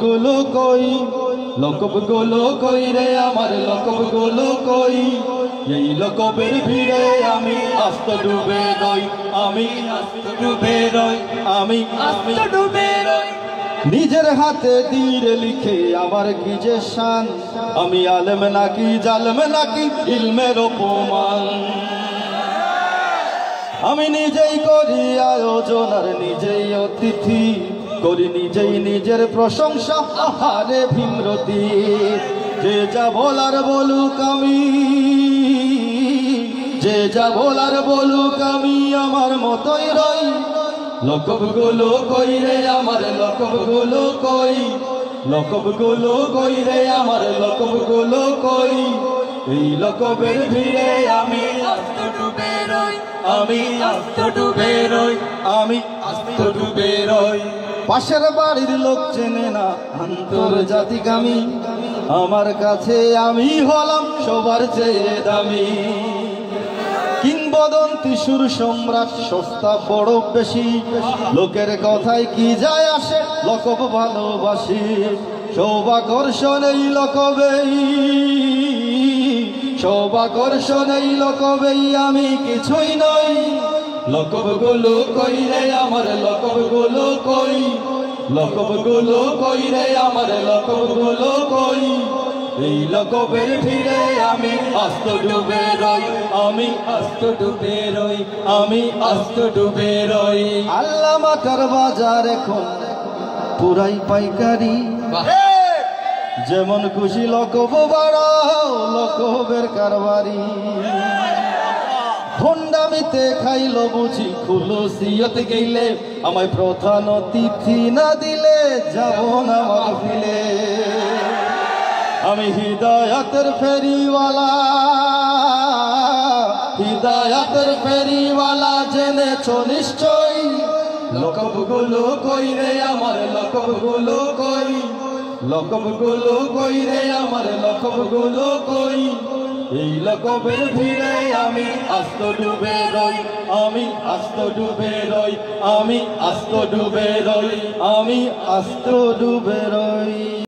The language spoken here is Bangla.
গুলো কই, লকব গুলো কই রে আমার লকব গুলো কই। এই লকবের ভিড়ে আমি আস্ত ডুবে রই, আমি আস্ত ডুবে রই, আমি আস্ত ডুবে রই। নিজের হাতে তীর লিখে আমার কি যে শান, আমি আলেম নাকি জালেম নাকি ইলমের অপমান। আমি নিজেই করি আয়োজন আর নিজেই অতিথি, করি নিজেই নিজের প্রশংসা আহারে ভীমরতি। যে যা বলার বলুক আমি, যে যা বলার বলুক আমি আমার মতোই রই। লকব গুলো কই রে আমার লকব গুলো কই, লকব গুলো কই রে আমার লকব গুলো কই। এই লকবের ভিড়ে আমি আস্ত ডুবে রই, আমি আস্ত ডুবে রই, আমি আস্ত ডুবে রই। পাশের বাড়ির লোক চেনে না আন্তর্জাতিক আমি, আমার কাছে আমি হলাম সবার চেয়ে দামি। কিংবদন্তি সুর সম্রাট সস্তা বড় বেশি, লোকের কথায় কি যায় আসে লকব ভালোবাসি। সৌভাকর্ষণ এই লকবেই, সৌভাকর্ষণ এই লকবেই আমি কিছুই নই। লকব গুলো কই রে আমার লকব গুলো কই, লকব গুলো কই রে আমার লকব গুলো কই। এই লকবের ভিড়ে আমি আস্ত ডুবে রই, আমি আস্ত ডুবে রই, আমি আস্ত ডুবে রই। আল্লাহ মাথার বাজার এখন পুরাই পাইকারি, যেমন খুশি লকব বাড়াও লকবের কারবারি। ভণ্ডামিতে খাইল বুঝি খুলুসিয়ত গেলে, আমায় প্রধান অতিথি না দিলে যাব না মাহফিলে। আমি হিদায়াতের ফেরিওয়ালা, হিদায়াতের ফেরিওয়ালা জেনেছো নিশ্চয়ই। লকব গুলো কই রে আমার লকব গুলো কই, লকব গুলো কই রে আমার লকব গুলো কই। এই লকবের ভিড়ে আমি আস্ত ডুবে রই, আমি আস্ত ডুবে রই, আমি আস্ত ডুবে রই, আমি আস্ত ডুবে রই।